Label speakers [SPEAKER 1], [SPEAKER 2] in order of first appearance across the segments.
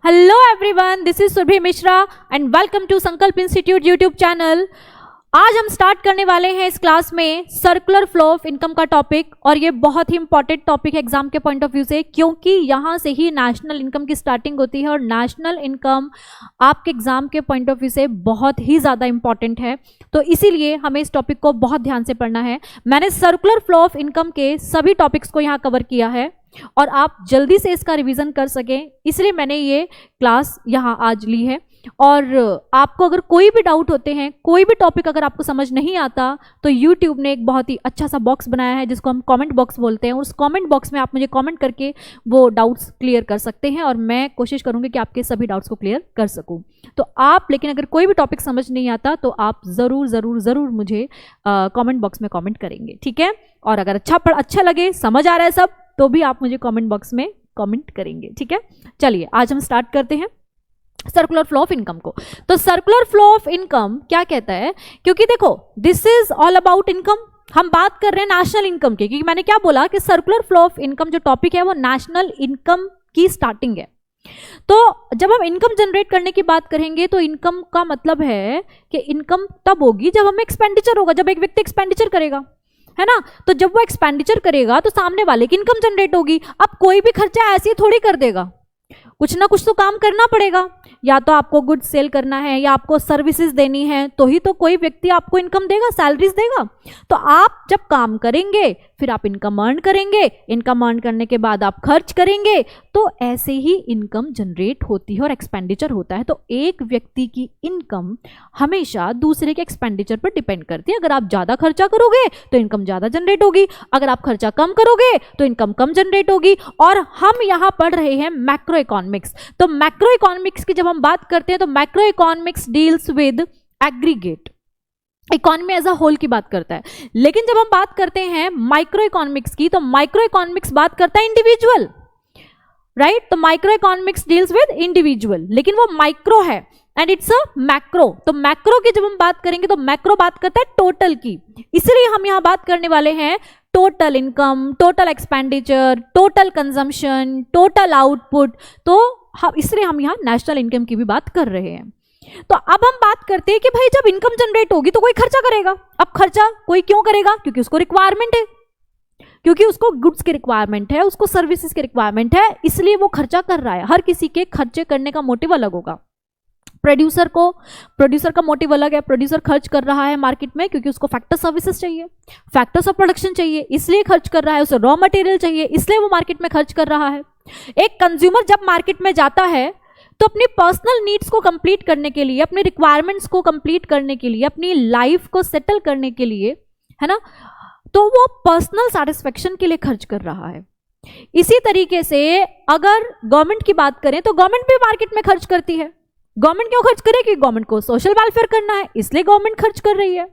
[SPEAKER 1] Hello everyone, this is Surbhi Mishra and welcome to संकल्प institute YouTube channel. आज हम start करने वाले हैं इस क्लास में सर्कुलर फ्लो ऑफ इनकम का टॉपिक, और ये बहुत ही इंपॉर्टेंट टॉपिक है एग्जाम के पॉइंट ऑफ व्यू से, क्योंकि यहाँ से ही नेशनल इनकम की स्टार्टिंग होती है और नेशनल इनकम आपके एग्जाम के पॉइंट ऑफ व्यू से बहुत ही ज़्यादा इंपॉर्टेंट है। तो इसीलिए हमें इस टॉपिक को बहुत ध्यान से पढ़ना है। मैंने सर्कुलर फ्लो ऑफ इनकम के सभी टॉपिक्स को यहाँ कवर किया है और आप जल्दी से इसका रिवीजन कर सकें, इसलिए मैंने ये क्लास यहाँ आज ली है। और आपको अगर कोई भी डाउट होते हैं, कोई भी टॉपिक अगर आपको समझ नहीं आता, तो YouTube ने एक बहुत ही अच्छा सा बॉक्स बनाया है जिसको हम कमेंट बॉक्स बोलते हैं। उस कमेंट बॉक्स में आप मुझे कमेंट करके वो डाउट्स क्लियर कर सकते हैं और मैं कोशिश करूँगी कि आपके सभी डाउट्स को क्लियर कर सकूँ। तो आप लेकिन अगर कोई भी टॉपिक समझ नहीं आता तो आप ज़रूर मुझे कमेंट बॉक्स में कमेंट करेंगे, ठीक है। और अगर अच्छा लगे, समझ आ रहा है सब, तो भी आप मुझे कमेंट बॉक्स में कमेंट करेंगे, ठीक है। चलिए आज हम स्टार्ट करते हैं सर्कुलर फ्लो ऑफ इनकम को। तो सर्कुलर फ्लो ऑफ इनकम क्या कहता है, क्योंकि देखो this is all about income. हम बात कर रहे हैं नेशनल इनकम की, क्योंकि मैंने क्या बोला कि सर्कुलर फ्लो ऑफ इनकम जो टॉपिक है वो नेशनल इनकम की स्टार्टिंग है। तो जब हम इनकम जनरेट करने की बात करेंगे तो इनकम का मतलब है कि इनकम तब होगी जब हमें एक्सपेंडिचर होगा, जब एक व्यक्ति एक्सपेंडिचर करेगा, है ना। तो जब वो एक्सपेंडिचर करेगा तो सामने वाले की इनकम जनरेट होगी। अब कोई भी खर्चा ऐसे ही थोड़ी कर देगा, कुछ ना कुछ तो काम करना पड़ेगा। या तो आपको गुड्स सेल करना है या आपको सर्विसेज देनी है, तो ही तो कोई व्यक्ति आपको इनकम देगा, सैलरीज देगा। तो आप जब काम करेंगे फिर आप इनकम अर्न करेंगे, इनकम अर्न करने के बाद आप खर्च करेंगे, तो ऐसे ही इनकम जनरेट होती है और एक्सपेंडिचर होता है। तो एक व्यक्ति की इनकम हमेशा दूसरे के एक्सपेंडिचर पर डिपेंड करती है। अगर आप ज़्यादा खर्चा करोगे तो इनकम ज़्यादा जनरेट होगी, अगर आप खर्चा कम करोगे तो इनकम कम जनरेट होगी। और हम यहाँ पढ़ रहे हैं मैक्रो इकोनॉमिक्स। तो मैक्रो इकोनॉमिक्स की जब हम बात करते हैं तो macro economics deals with aggregate, economy as a whole की बात करता है। लेकिन जब हम बात करते हैं माइक्रो इकोनॉमिक्स की, तो माइक्रो इकोनॉमिक्स बात करता है इंडिविजुअल, राइट। तो micro economics deals with individual, लेकिन वो माइक्रो है एंड इट्स अ मैक्रो। तो मैक्रो की जब हम बात करेंगे तो मैक्रो बात करता है टोटल की, इसलिए हम यहां बात करने वाले हैं total income, total expenditure, total consumption, total output. तो इसलिए हम यहाँ नेशनल इनकम की भी बात कर रहे हैं। तो अब हम बात करते हैं कि भाई जब इनकम जनरेट होगी तो कोई खर्चा करेगा। अब खर्चा कोई क्यों करेगा, क्योंकि उसको रिक्वायरमेंट है, क्योंकि उसको गुड्स की रिक्वायरमेंट है, उसको सर्विसेज की रिक्वायरमेंट है, इसलिए वो खर्चा कर रहा है। हर किसी के खर्चे करने का मोटिव अलग होगा। प्रोड्यूसर का मोटिव अलग है, प्रोड्यूसर खर्च कर रहा है मार्केट में क्योंकि उसको फैक्टर सर्विसेज चाहिए, फैक्टर्स ऑफ प्रोडक्शन चाहिए, इसलिए खर्च कर रहा है। उसे रॉ मटेरियल चाहिए, इसलिए वो मार्केट में खर्च कर रहा है। एक कंज्यूमर जब मार्केट में जाता है तो अपनी पर्सनल नीड्स को कंप्लीट करने के लिए, अपनी रिक्वायरमेंट्स को कंप्लीट करने के लिए, अपनी लाइफ को सेटल करने के लिए, है ना, तो वो पर्सनल सेटिस्फेक्शन के लिए खर्च कर रहा है। इसी तरीके से अगर गवर्नमेंट की बात करें तो गवर्नमेंट भी मार्केट में खर्च करती है। गवर्नमेंट क्यों खर्च करे, कि गवर्नमेंट को सोशल वेलफेयर करना है, इसलिए गवर्नमेंट खर्च कर रही है।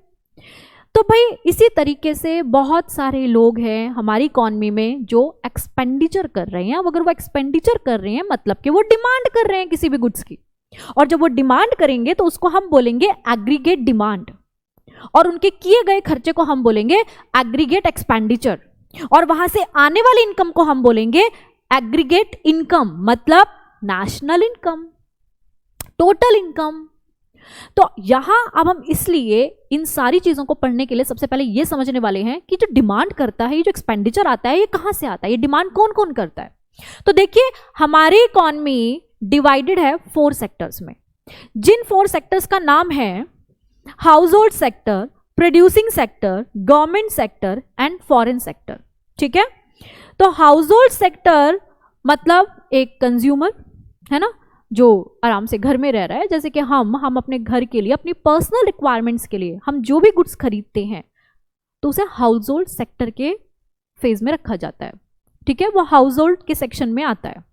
[SPEAKER 1] तो भाई इसी तरीके से बहुत सारे लोग हैं हमारी इकॉनमी में जो एक्सपेंडिचर कर रहे हैं। अब अगर वो एक्सपेंडिचर कर रहे हैं मतलब कि वो डिमांड कर रहे हैं किसी भी गुड्स की, और जब वो डिमांड करेंगे तो उसको हम बोलेंगे एग्रीगेट डिमांड, और उनके किए गए खर्चे को हम बोलेंगे एग्रीगेट एक्सपेंडिचर, और वहां से आने वाली इनकम को हम बोलेंगे एग्रीगेट इनकम, मतलब नेशनल इनकम, टोटल इनकम। तो यहां अब हम इसलिए इन सारी चीजों को पढ़ने के लिए सबसे पहले ये समझने वाले हैं कि जो डिमांड करता है, ये जो एक्सपेंडिचर आता है, ये कहां से आता है, ये डिमांड कौन कौन करता है। तो देखिए हमारी इकॉनमी डिवाइडेड है 4 सेक्टर्स में, जिन 4 सेक्टर्स का नाम है house hold sector, producing sector, government sector and foreign sector, ठीक है। तो हाउस होल्ड सेक्टर मतलब एक कंज्यूमर, है ना, जो आराम से घर में रह रहा है, जैसे कि हम अपने घर के लिए, अपनी पर्सनल रिक्वायरमेंट्स के लिए हम जो भी गुड्स खरीदते हैं तो उसे हाउस होल्ड सेक्टर के फेज में रखा जाता है, ठीक है। वो हाउस होल्ड के सेक्शन में आता है।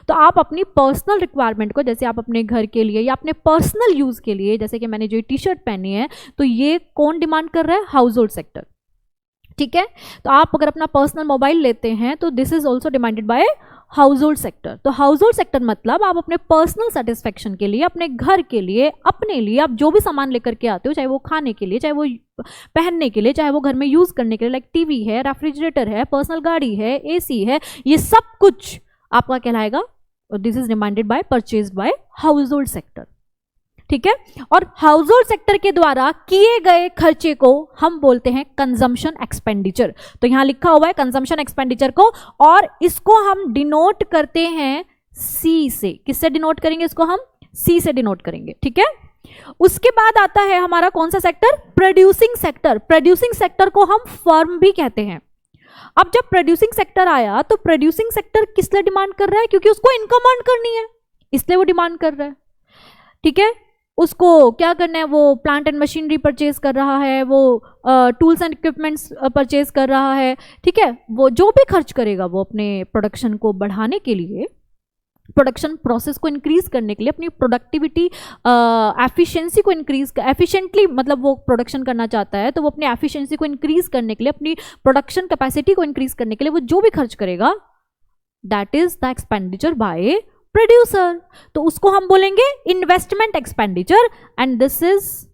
[SPEAKER 1] तो आप अपनी पर्सनल रिक्वायरमेंट को, जैसे आप अपने घर के लिए या अपने पर्सनल यूज के लिए, जैसे कि मैंने जो टी शर्ट पहनी है, तो ये कौन डिमांड कर रहा है, हाउस होल्ड सेक्टर, ठीक है। तो आप अगर अपना पर्सनल मोबाइल लेते हैं तो this is also demanded by house hold sector. तो हाउस होल्ड सेक्टर मतलब आप अपने पर्सनल सेटिस्फेक्शन के लिए, अपने घर के लिए, अपने लिए आप जो भी सामान लेकर के आते हो, चाहे वो खाने के लिए, चाहे वो पहनने के लिए, चाहे वो घर में यूज करने के लिए, लाइक टीवी है, रेफ्रिजरेटर है, पर्सनल गाड़ी है, एसी है, ये सब कुछ आपका कहलाएगा this is reminded by purchase by house hold sector, ठीक है। और हाउस होल्ड सेक्टर के द्वारा किए गए खर्चे को हम बोलते हैं कंजम्पशन एक्सपेंडिचर। तो यहां लिखा हुआ है कंजम्पशन एक्सपेंडिचर को, और इसको हम डिनोट करते हैं सी से। किससे डिनोट करेंगे इसको? हम सी से डिनोट करेंगे, ठीक है। उसके बाद आता है हमारा कौन सा sector? Producing sector. Producing sector को हम फर्म भी कहते हैं। अब जब प्रोड्यूसिंग सेक्टर आया तो प्रोड्यूसिंग सेक्टर किस लिए डिमांड कर रहा है? क्योंकि उसको इनकम अर्न करनी है, इसलिए वो डिमांड कर रहा है, ठीक है। उसको क्या करना है? वो प्लांट एंड मशीनरी परचेज कर रहा है, वो टूल्स एंड इक्विपमेंट्स परचेज कर रहा है, ठीक है। वो जो भी खर्च करेगा वो अपने प्रोडक्शन को बढ़ाने के लिए, प्रोडक्शन प्रोसेस को इंक्रीज करने के लिए, अपनी प्रोडक्टिविटी एफिशिएंसी को इंक्रीज, एफिशिएंटली मतलब वो प्रोडक्शन करना चाहता है, तो वो अपनी एफिशिएंसी को इंक्रीज करने के लिए, अपनी प्रोडक्शन कैपेसिटी को इंक्रीज करने के लिए वो जो भी खर्च करेगा, that is the expenditure bye producer. तो उसको हम बोलेंगे investment expenditure, and this is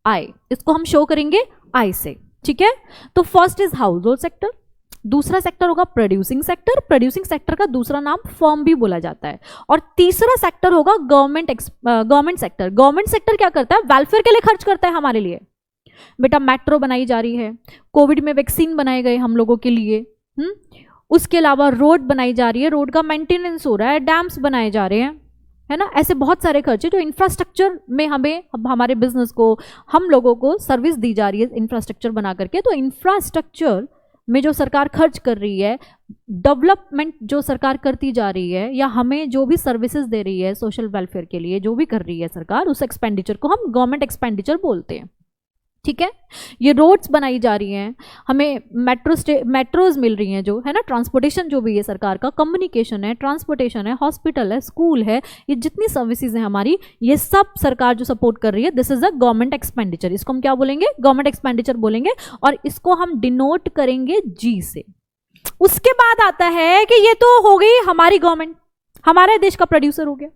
[SPEAKER 1] I. इसको हम शो करेंगे आई से, ठीक है। तो first is house hold sector, दूसरा सेक्टर होगा प्रोड्यूसिंग सेक्टर। प्रोड्यूसिंग सेक्टर का दूसरा नाम फर्म भी बोला जाता है। और तीसरा सेक्टर होगा गवर्नमेंट सेक्टर। गवर्नमेंट सेक्टर क्या करता है? वेलफेयर के लिए खर्च करता है हमारे लिए। बेटा मेट्रो बनाई जा रही है, कोविड में वैक्सीन बनाए गए हम लोगों के लिए, उसके अलावा रोड बनाई जा रही है, रोड का मेंटेनेंस हो रहा है, डैम्स बनाए जा रहे हैं, है ना। ऐसे बहुत सारे खर्चे जो इंफ्रास्ट्रक्चर में हमें, हमारे बिजनेस को, हम लोगों को सर्विस दी जा रही है इंफ्रास्ट्रक्चर बना करके। तो इंफ्रास्ट्रक्चर में जो सरकार खर्च कर रही है, डेवलपमेंट जो सरकार करती जा रही है, या हमें जो भी सर्विसेज दे रही है सोशल वेलफेयर के लिए, जो भी कर रही है सरकार, उस एक्सपेंडिचर को हम गवर्नमेंट एक्सपेंडिचर बोलते हैं, ठीक है। ये रोड्स बनाई जा रही हैं, हमें मेट्रोज मिल रही हैं, जो है ना, ट्रांसपोर्टेशन जो भी है सरकार का, कम्युनिकेशन है, ट्रांसपोर्टेशन है, हॉस्पिटल है, स्कूल है, ये जितनी सर्विसेज हैं हमारी, ये सब सरकार जो सपोर्ट कर रही है, this is a government expenditure. इसको हम क्या बोलेंगे? गवर्नमेंट एक्सपेंडिचर बोलेंगे, और इसको हम डिनोट करेंगे जी से। उसके बाद आता है कि ये तो हो गई हमारी गवर्नमेंट, हमारे देश का प्रोड्यूसर हो गया,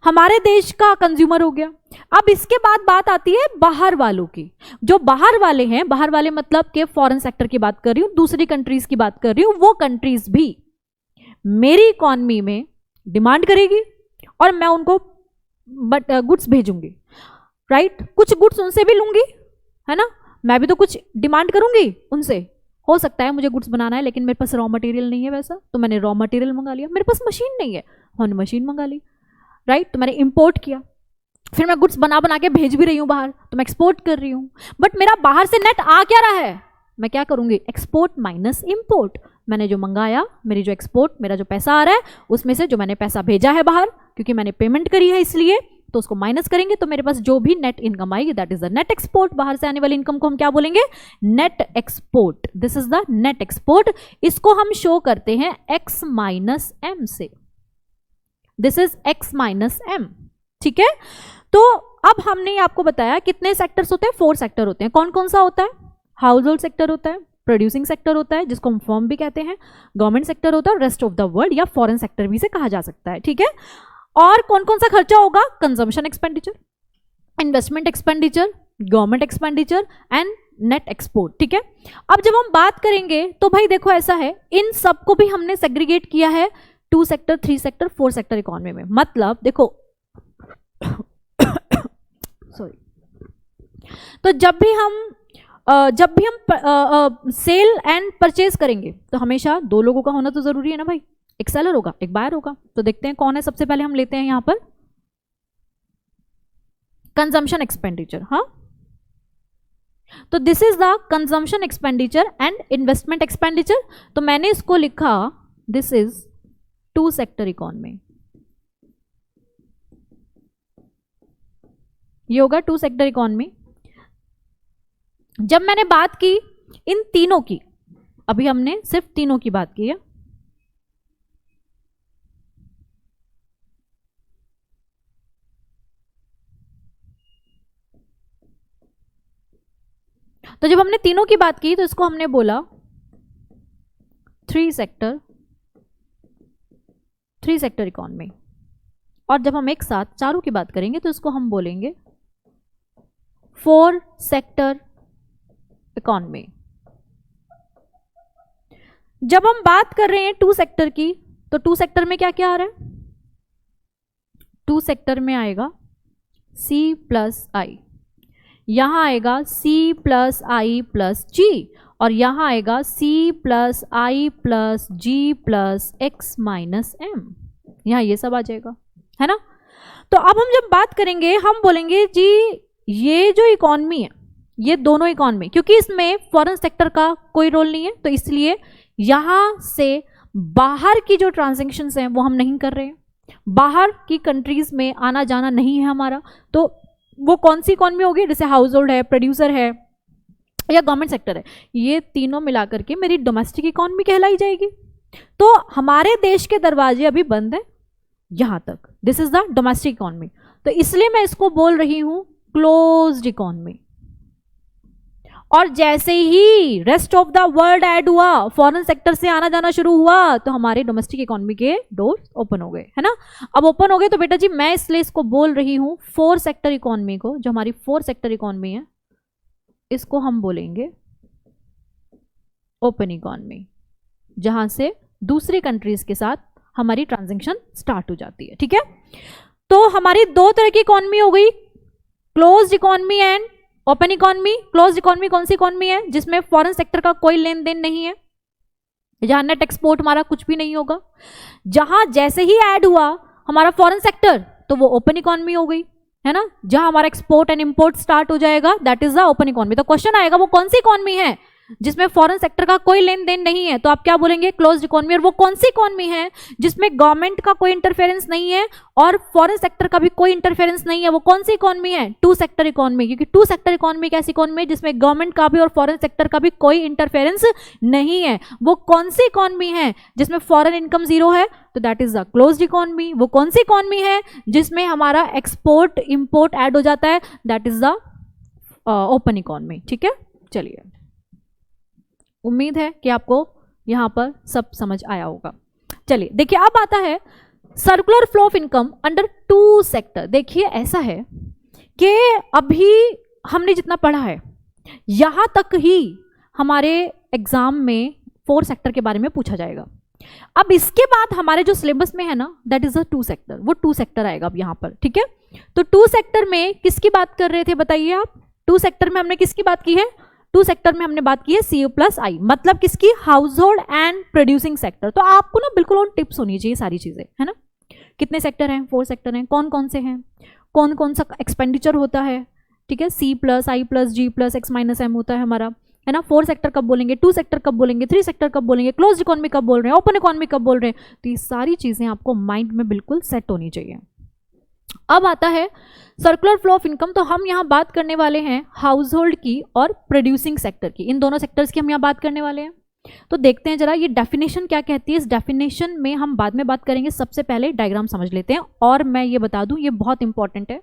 [SPEAKER 1] हमारे देश का कंज्यूमर हो गया। अब इसके बाद बात आती है बाहर वालों की। जो बाहर वाले हैं, बाहर वाले मतलब के फॉरेन सेक्टर की बात कर रही हूं, दूसरी कंट्रीज की बात कर रही हूं। वो कंट्रीज भी मेरी इकॉनमी में डिमांड करेगी और मैं उनको गुड्स भेजूंगी, राइट। कुछ गुड्स उनसे भी लूंगी, है ना। मैं भी तो कुछ डिमांड करूंगी उनसे। हो सकता है मुझे गुड्स बनाना है लेकिन मेरे पास रॉ मटेरियल नहीं है वैसा, तो मैंने रॉ मटेरियल मंगा लिया। मेरे पास मशीन नहीं है, हमने मशीन मंगा ली, राइट। तो मैंने इंपोर्ट किया, फिर मैं गुड्स बना बना के भेज भी रही हूँ बाहर, तो मैं एक्सपोर्ट कर रही हूँ। बट मेरा बाहर से नेट आ क्या रहा है? मैं क्या करूंगी? Export minus import. मैंने जो मंगाया, मेरी जो एक्सपोर्ट, मेरा जो पैसा आ रहा है, उसमें से जो मैंने पैसा भेजा है बाहर, क्योंकि मैंने पेमेंट करी है इसलिए, तो उसको माइनस करेंगे, तो मेरे पास जो भी नेट इनकम आएगी, that is the net export. बाहर से आने वाली इनकम को हम क्या बोलेंगे? Net export. This is the net export. इसको हम शो करते हैं x माइनस m से। This is x minus m, ठीक है। तो अब हमने आपको बताया कितने सेक्टर्स होते हैं? 4 सेक्टर होते हैं। कौन कौन सा होता है? हाउस होल्ड सेक्टर होता है, प्रोड्यूसिंग सेक्टर होता है जिसको हम फर्म भी कहते हैं, गवर्नमेंट सेक्टर होता है, रेस्ट ऑफ द वर्ल्ड या फॉरेन सेक्टर भी से कहा जा सकता है, ठीक है। और कौन कौन सा खर्चा होगा? Consumption expenditure, investment expenditure, government expenditure and net export, ठीक है। अब जब हम बात करेंगे तो भाई देखो ऐसा है, इन सबको भी हमने सेग्रीगेट किया है 2 सेक्टर, 3 सेक्टर, 4 सेक्टर इकोनॉमी में। मतलब देखो सॉरी, तो जब भी हम सेल एंड परचेज करेंगे तो हमेशा 2 लोगों का होना तो जरूरी है ना भाई। एक सेलर होगा, एक बायर होगा। तो देखते हैं कौन है। सबसे पहले हम लेते हैं यहां पर कंजम्पशन एक्सपेंडिचर। हाँ, तो this is the consumption expenditure and investment expenditure. तो मैंने इसको लिखा, दिस इज 2 सेक्टर इकोनॉमी। ये होगा 2 सेक्टर इकोनॉमी। जब मैंने बात की इन तीनों की, अभी हमने सिर्फ तीनों की बात की है, तो जब हमने तीनों की बात की तो इसको हमने बोला 3 सेक्टर इकोनॉमी। और जब हम एक साथ चारों की बात करेंगे तो इसको हम बोलेंगे 4 सेक्टर इकोनॉमी। जब हम बात कर रहे हैं 2 सेक्टर की, तो 2 सेक्टर में क्या क्या आ रहा है? सेक्टर में आएगा C+I, यहाँ आएगा C+I+G, और यहाँ आएगा C+I+G+X-M, यहाँ ये सब आ जाएगा, है ना। तो अब हम जब बात करेंगे, हम बोलेंगे जी ये जो इकॉनमी है, ये दोनों इकॉनमी, क्योंकि इसमें फॉरेन सेक्टर का कोई रोल नहीं है, तो इसलिए यहाँ से बाहर की जो ट्रांजैक्शंस हैं वो हम नहीं कर रहे हैं, बाहर की कंट्रीज में आना जाना नहीं है हमारा। तो वो कौन सी इकॉनमी होगी, जैसे हाउस होल्ड है, प्रोड्यूसर है या गवर्नमेंट सेक्टर है, ये तीनों मिलाकर के मेरी डोमेस्टिक इकॉनमी कहलाई जाएगी। तो हमारे देश के दरवाजे अभी बंद है यहां तक, this is the domestic economy, तो इसलिए मैं इसको बोल रही हूं क्लोज्ड इकॉनमी। और जैसे ही rest of the world add हुआ, फॉरेन सेक्टर से आना जाना शुरू हुआ, तो हमारे डोमेस्टिक इकॉनमी के डोर ओपन हो गए, है ना। अब ओपन हो गए तो बेटा जी मैं इसलिए इसको बोल रही हूं 4 सेक्टर इकॉनमी को, जो हमारी 4 सेक्टर इकॉनमी है, इसको हम बोलेंगे ओपन इकॉनमी, जहां से दूसरी कंट्रीज के साथ हमारी ट्रांजैक्शन स्टार्ट हो जाती है, ठीक है। तो हमारी 2 तरह की इकॉनमी हो गई, closed economy and open economy. Closed economy कौन सी इकॉनमी है, जिसमें फॉरेन सेक्टर का कोई लेन देन नहीं है, जहां नेट एक्सपोर्ट हमारा कुछ भी नहीं होगा। जहां जैसे ही ऐड हुआ हमारा फॉरेन सेक्टर, तो वो ओपन इकॉनमी हो गई, है ना। जहां हमारा एक्सपोर्ट एंड इंपोर्ट स्टार्ट हो जाएगा, that is the open economy. तो क्वेश्चन आएगा वो कौन सी इकॉनमी है जिसमें फॉरेन सेक्टर का कोई लेन देन नहीं है, तो आप क्या बोलेंगे, क्लोज्ड इकॉनमी। और वो कौन सी इकॉनमी है जिसमें गवर्नमेंट का कोई इंटरफेरेंस नहीं है और फॉरेन सेक्टर का भी कोई इंटरफेरेंस नहीं है, वो कौन सी इकॉनमी है, 2 सेक्टर इकॉनमी। क्योंकि 2 सेक्टर इकॉनमी एक ऐसी इकॉनमी है जिसमें गवर्नमेंट का भी और फॉरेन सेक्टर का भी कोई इंटरफेरेंस नहीं है। वो कौन सी इकॉनमी है जिसमें फॉरेन इनकम जीरो है, तो that is the closed economy. वो कौन सी इकॉनमी है जिसमें हमारा एक्सपोर्ट इंपोर्ट ऐड हो जाता है, that is the open economy, ठीक है। चलिए, उम्मीद है कि आपको यहां पर सब समझ आया होगा। चलिए देखिए, अब आता है circular flow of income under 2 sector. देखिए ऐसा है कि अभी हमने जितना पढ़ा है यहां तक ही हमारे एग्जाम में 4 सेक्टर के बारे में पूछा जाएगा। अब इसके बाद हमारे जो सिलेबस में है ना, दैट इज अ 2 सेक्टर, वो 2 सेक्टर आएगा अब यहां पर, ठीक है। तो 2 सेक्टर में किसकी बात कर रहे थे बताइए आप, 2 सेक्टर में हमने किसकी बात की है, 2 सेक्टर में हमने बात की है C+I, मतलब किसकी, house hold and producing sector. तो आपको ना बिल्कुल ऑन टिप्स होनी चाहिए सारी चीजें, है ना। कितने सेक्टर हैं, 4 सेक्टर हैं, कौन कौन से हैं, कौन कौन सा एक्सपेंडिचर होता है, ठीक है। C+I+G+X-M होता है हमारा, है ना। 4 सेक्टर कब बोलेंगे, 2 सेक्टर कब बोलेंगे, 3 सेक्टर कब बोलेंगे, क्लोज इकॉनमी कब बोल रहे हैं, ओपन इकॉनमी कब बोल रहे हैं। तो ये सारी चीजें आपको माइंड में बिल्कुल सेट होनी चाहिए। अब आता है सर्कुलर फ्लो ऑफ इनकम। तो हम यहाँ बात करने वाले हैं हाउस होल्ड की और प्रोड्यूसिंग सेक्टर की, इन दोनों सेक्टर्स की हम यहाँ बात करने वाले हैं। तो देखते हैं जरा ये डेफिनेशन क्या कहती है। इस डेफिनेशन में हम बाद में बात करेंगे, सबसे पहले डायग्राम समझ लेते हैं। और मैं ये बता दूं, ये बहुत इंपॉर्टेंट है,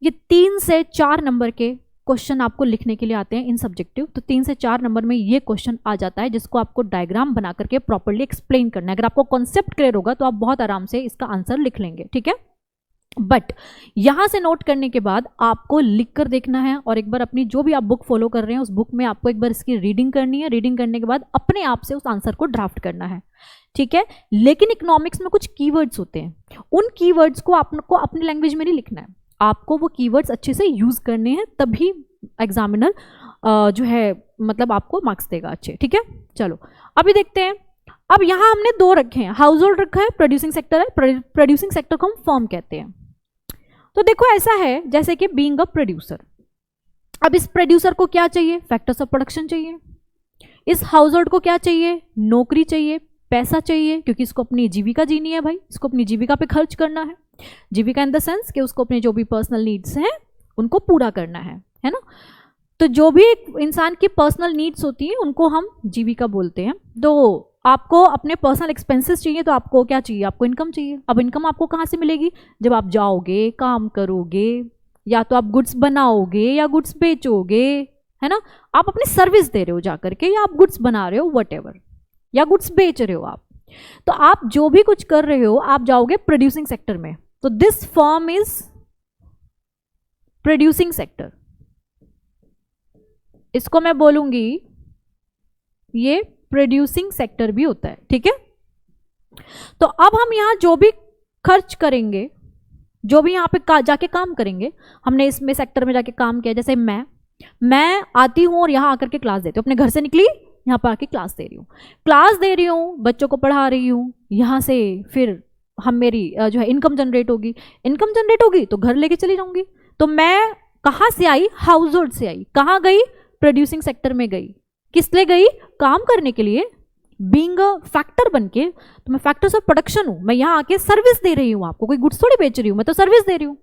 [SPEAKER 1] ये 3 से 4 नंबर के क्वेश्चन आपको लिखने के लिए आते हैं इन सब्जेक्टिव। तो 3 से 4 नंबर में ये क्वेश्चन आ जाता है जिसको आपको डायग्राम बना करके प्रॉपर्ली एक्सप्लेन करना है। अगर आपको कॉन्सेप्ट क्लियर होगा तो आप बहुत आराम से इसका आंसर लिख लेंगे, ठीक है। बट यहां से नोट करने के बाद आपको लिख कर देखना है, और एक बार अपनी जो भी आप बुक फॉलो कर रहे हैं उस बुक में आपको एक बार इसकी रीडिंग करनी है। रीडिंग करने के बाद अपने आप से उस आंसर को ड्राफ्ट करना है, ठीक है। लेकिन इकोनॉमिक्स में कुछ कीवर्ड्स होते हैं, उन कीवर्ड्स को आपको अपनी लैंग्वेज में नहीं लिखना है, आपको वो कीवर्ड्स अच्छे से यूज करने हैं, तभी एग्जामिनर जो है मतलब आपको मार्क्स देगा अच्छे, ठीक है। चलो अभी देखते हैं। अब यहां हमने 2 रखे हैं, हाउस होल्ड रखा है, प्रोड्यूसिंग सेक्टर है। प्रोड्यूसिंग सेक्टर को हम फर्म कहते हैं। तो देखो ऐसा है जैसे कि बीइंग अ प्रोड्यूसर, अब इस प्रोड्यूसर को क्या चाहिए, फैक्टर्स ऑफ प्रोडक्शन चाहिए। इस हाउस होल्ड को क्या चाहिए, नौकरी चाहिए, पैसा चाहिए, क्योंकि इसको अपनी जीविका जीनी है भाई, इसको अपनी जीविका पे खर्च करना है। जीविका इन द सेंस कि उसको अपने जो भी पर्सनल नीड्स हैं उनको पूरा करना है ना। तो जो भी इंसान की पर्सनल नीड्स होती हैं उनको हम जीविका बोलते हैं। तो आपको अपने पर्सनल एक्सपेंसेस चाहिए, तो आपको क्या चाहिए, आपको इनकम चाहिए। अब इनकम आपको कहाँ से मिलेगी, जब आप जाओगे, काम करोगे, या तो आप गुड्स बनाओगे या गुड्स बेचोगे, है ना। आप अपनी सर्विस दे रहे हो जा करके, या आप गुड्स बना रहे हो व्हाटएवर, या गुड्स बेच रहे हो आप। तो आप जो भी कुछ कर रहे हो आप जाओगे प्रोड्यूसिंग सेक्टर में। तो this firm is producing sector, इसको मैं बोलूंगी ये प्रोड्यूसिंग सेक्टर भी होता है, ठीक है। तो अब हम यहां जो भी खर्च करेंगे जो भी यहाँ पे जाके काम करेंगे, हमने इसमें सेक्टर में जाके काम किया, जैसे मैं आती हूँ और यहाँ आकर के क्लास देती हूँ, अपने घर से निकली यहाँ पर आके क्लास दे रही हूँ, बच्चों को पढ़ा रही हूँ, यहाँ से फिर मेरी जो है इनकम जनरेट होगी तो घर लेके चली जाऊंगी। तो मैं कहाँ से आई? हाउस होल्ड से आई। कहाँ गई? प्रोड्यूसिंग सेक्टर में गई। किस लिए गई? काम करने के लिए, बीइंग अ फैक्टर बन के। तो मैं फैक्टर्स ऑफ प्रोडक्शन हूँ, मैं यहाँ आके सर्विस दे रही हूँ आपको, कोई गुड्स थोड़ी बेच रही हूँ, मैं तो सर्विस दे रही हूँ।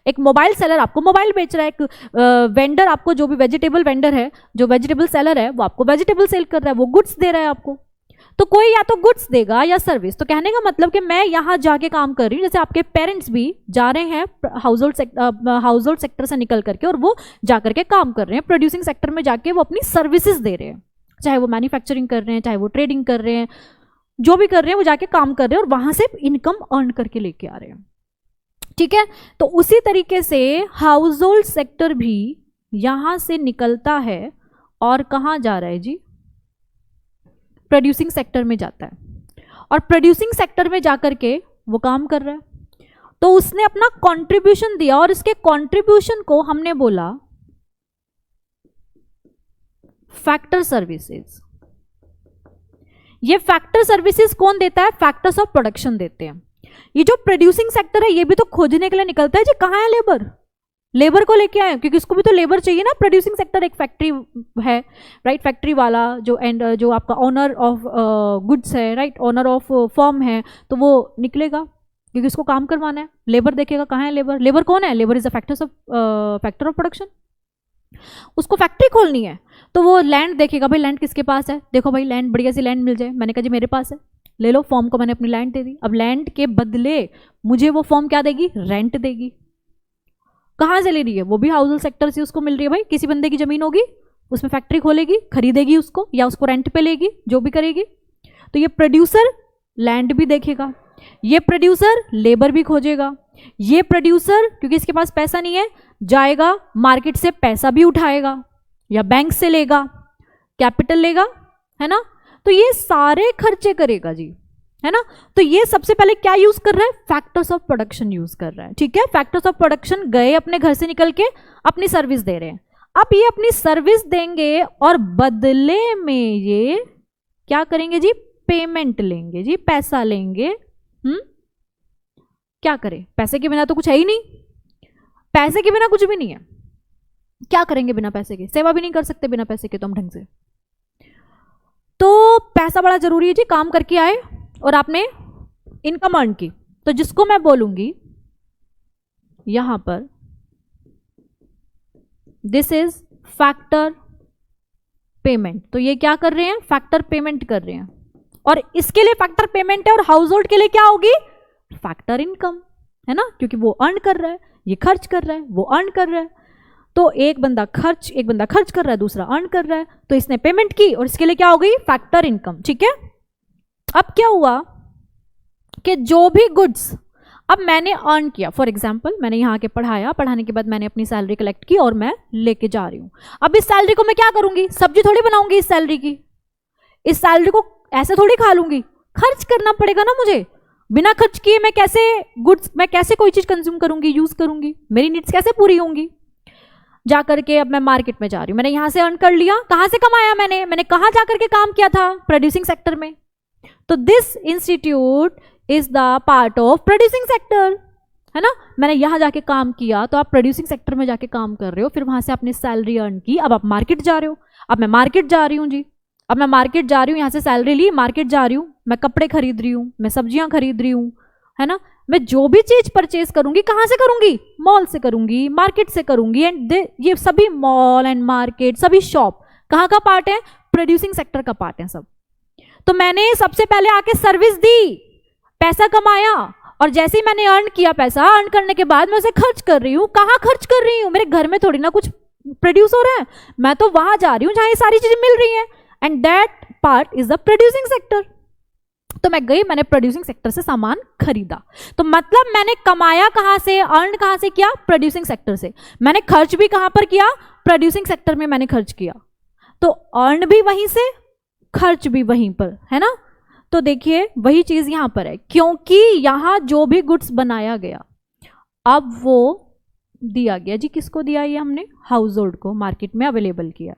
[SPEAKER 1] एक मोबाइल सेलर आपको मोबाइल बेच रहा है, एक वेंडर आपको, जो भी वेजिटेबल वेंडर है, जो वेजिटेबल सेलर है, वो आपको वेजिटेबल सेल कर रहा है, वो गुड्स दे रहा है आपको। तो कोई या तो गुड्स देगा या सर्विस। तो कहने का मतलब कि मैं यहाँ जाके काम कर रही हूँ, जैसे आपके पेरेंट्स भी जा रहे हैं हाउस होल्ड सेक्टर से निकल करके और वो जा करके काम कर रहे हैं प्रोड्यूसिंग सेक्टर में, जाके वो अपनी सर्विसेज दे रहे हैं, चाहे वो मैन्युफैक्चरिंग कर रहे हैं, चाहे वो ट्रेडिंग कर रहे हैं, जो भी कर रहे हैं वो जाके काम कर रहे हैं और वहां से इनकम अर्न करके लेके आ रहे हैं। ठीक है, तो उसी तरीके से हाउस होल्ड सेक्टर भी यहां से निकलता है और कहां जा रहा है जी? प्रोड्यूसिंग सेक्टर में जाता है और प्रोड्यूसिंग सेक्टर में जाकर के वो काम कर रहा है। तो उसने अपना कंट्रीब्यूशन दिया और इसके कंट्रीब्यूशन को हमने बोला फैक्टर सर्विसेज। ये फैक्टर सर्विसेज कौन देता है? फैक्टर्स ऑफ प्रोडक्शन देते हैं। ये जो प्रोड्यूसिंग सेक्टर है ये भी तो खोजने के लिए निकलता है जी, कहाँ है लेबर को लेके आए, क्योंकि इसको भी तो लेबर चाहिए ना। प्रोड्यूसिंग सेक्टर एक फैक्ट्री है, राइट? फैक्ट्री वाला जो आपका ओनर ऑफ गुड्स है, राइट, ओनर ऑफ फर्म है, तो वो निकलेगा क्योंकि इसको काम करवाना है। लेबर देखेगा, कहाँ है लेबर कौन है? Labour is a factor of production. उसको फैक्ट्री खोलनी है तो वो लैंड देखेगा, भाई लैंड किसके पास है, देखो भाई लैंड, बढ़िया सी लैंड मिल जाए। मैंने कहा जी मेरे पास है, ले लो। फर्म को मैंने अपनी लैंड दे दी। अब लैंड के बदले मुझे वो फर्म क्या देगी? रेंट देगी। कहाँ से ले रही है? वो भी हाउस होल्ड सेक्टर से उसको मिल रही है। भाई किसी बंदे की जमीन होगी, उसमें फैक्ट्री खोलेगी, खरीदेगी उसको, या उसको रेंट पे लेगी, जो भी करेगी। तो ये प्रोड्यूसर लैंड भी देखेगा, ये प्रोड्यूसर लेबर भी खोजेगा, ये प्रोड्यूसर क्योंकि इसके पास पैसा नहीं है जाएगा मार्केट से पैसा भी उठाएगा या बैंक से लेगा, कैपिटल लेगा, है ना। तो ये सारे खर्चे करेगा जी, है ना। तो ये सबसे पहले क्या यूज कर रहा है? फैक्टर्स ऑफ प्रोडक्शन यूज कर रहा है। ठीक है, फैक्टर्स ऑफ प्रोडक्शन गए अपने घर से निकल के अपनी सर्विस दे रहे हैं। अब ये अपनी सर्विस देंगे और बदले में ये क्या करेंगे जी? पेमेंट लेंगे जी, पैसा लेंगे। क्या करें? पैसे के बिना तो कुछ है ही नहीं, पैसे के बिना कुछ भी नहीं है। क्या करेंगे बिना पैसे के? सेवा भी नहीं कर सकते बिना पैसे के तो हम ढंग से। तो पैसा बड़ा जरूरी है जी। काम करके आए और आपने इनकम अर्न की, तो जिसको मैं बोलूंगी यहां पर दिस इज फैक्टर पेमेंट। तो ये क्या कर रहे हैं? फैक्टर पेमेंट कर रहे हैं। और इसके लिए फैक्टर पेमेंट है और हाउस होल्ड के लिए क्या होगी? फैक्टर इनकम, है ना, क्योंकि वो अर्न कर रहा है, ये खर्च कर रहा है, वो अर्न कर रहा है। तो एक बंदा खर्च कर रहा है, दूसरा अर्न कर रहा है, तो इसने पेमेंट की और इसके लिए क्या हो गई? Factor income. ठीक है, अब क्या हुआ कि जो भी गुड्स अब मैंने अर्न किया, फॉर एग्जाम्पल मैंने यहाँ के पढ़ाया, पढ़ाने के बाद मैंने अपनी सैलरी कलेक्ट की और मैं लेके जा रही हूँ। अब इस सैलरी को मैं क्या करूंगी? सब्जी थोड़ी बनाऊंगी इस सैलरी की, इस सैलरी को ऐसे थोड़ी खा लूंगी, खर्च करना पड़ेगा ना मुझे। बिना खर्च किए मैं कैसे कोई चीज कंज्यूम करूंगी, यूज करूंगी, मेरी नीड्स कैसे पूरी होंगी? जाकर के अब मैं मार्केट में जा रही हूँ, मैंने यहां से अर्न कर लिया। कहां से कमाया मैंने कहां जाकर के काम किया था? प्रोड्यूसिंग सेक्टर में। तो this institute is the part of producing sector, है ना। मैंने यहां जाके काम किया, तो आप प्रोड्यूसिंग सेक्टर में जाके काम कर रहे हो, फिर वहां से आपने सैलरी अर्न की। अब आप मार्केट जा रहे हो, अब मैं मार्केट जा रही हूँ जी, अब मैं मार्केट जा रही हूँ, यहाँ से सैलरी ली, मार्केट जा रही हूँ, मैं कपड़े खरीद रही हूँ, मैं सब्जियां खरीद रही हूँ, है ना। मैं जो भी चीज परचेज करूंगी कहाँ से करूंगी? मॉल से करूंगी, मार्केट से करूंगी। एंड ये सभी मॉल एंड मार्केट, सभी शॉप कहाँ का पार्ट है? प्रोड्यूसिंग सेक्टर का पार्ट है सब। तो मैंने सबसे पहले आके सर्विस दी, पैसा कमाया, और जैसे ही मैंने अर्न किया पैसा, अर्न करने के बाद मैं उसे खर्च कर रही हूँ। कहाँ खर्च कर रही हूँ? मेरे घर में थोड़ी ना कुछ प्रोड्यूस हो रहा है, मैं तो वहां जा रही हूँ जहां ये सारी चीजें मिल रही हैं। And that part is the producing sector. तो मैं गई, मैंने प्रोड्यूसिंग सेक्टर से सामान खरीदा। तो मतलब मैंने कमाया कहां से, अर्न कहां से किया? प्रोड्यूसिंग सेक्टर से। मैंने खर्च भी कहां पर किया? प्रोड्यूसिंग सेक्टर में मैंने खर्च किया। तो अर्न भी वहीं से, खर्च भी वहीं पर, है ना। तो देखिए वही चीज यहां पर है, क्योंकि यहां जो भी गुड्स बनाया गया अब वो दिया गया जी, किसको दिया? ये हमने हाउस होल्ड को मार्केट में अवेलेबल किया।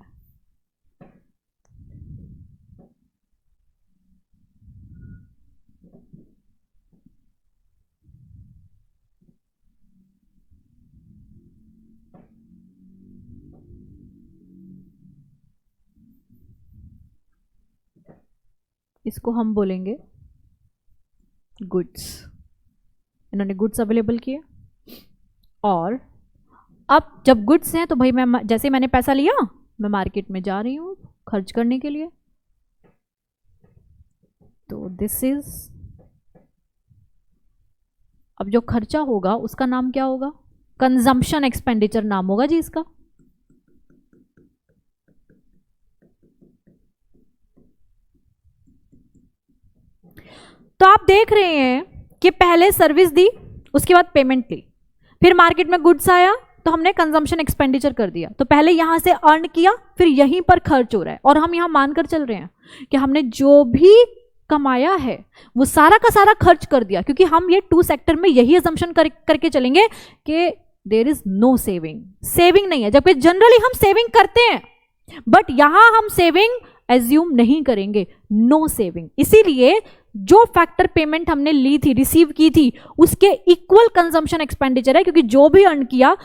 [SPEAKER 1] इसको हम बोलेंगे गुड्स। इन्होंने गुड्स अवेलेबल किए, और अब जब गुड्स हैं तो भाई मैं जैसे मैंने पैसा लिया, मैं मार्केट में जा रही हूँ खर्च करने के लिए। तो दिस इज, अब जो खर्चा होगा उसका नाम क्या होगा? कंजम्पशन एक्सपेंडिचर नाम होगा जी इसका। तो आप देख रहे हैं कि पहले सर्विस दी, उसके बाद पेमेंट ली, फिर मार्केट में गुड्स आया तो हमने कंजम्पशन एक्सपेंडिचर कर दिया। तो पहले यहां से अर्न किया, फिर यहीं पर खर्च हो रहा है, और हम यहां मानकर चल रहे हैं कि हमने जो भी कमाया है वो सारा का सारा खर्च कर दिया, क्योंकि हम ये 2 सेक्टर में यही अजम्पशन करके चलेंगे कि there is no saving. Saving नहीं है, जबकि जनरली हम सेविंग करते हैं, बट यहां हम सेविंग एज्यूम नहीं करेंगे, नो सेविंग। इसीलिए जो फैक्टर पेमेंट हमने ली थी, रिसीव की थी, उसके इक्वल कंजम्पशन एक्सपेंडिचर है, क्योंकि जो भी अर्न किया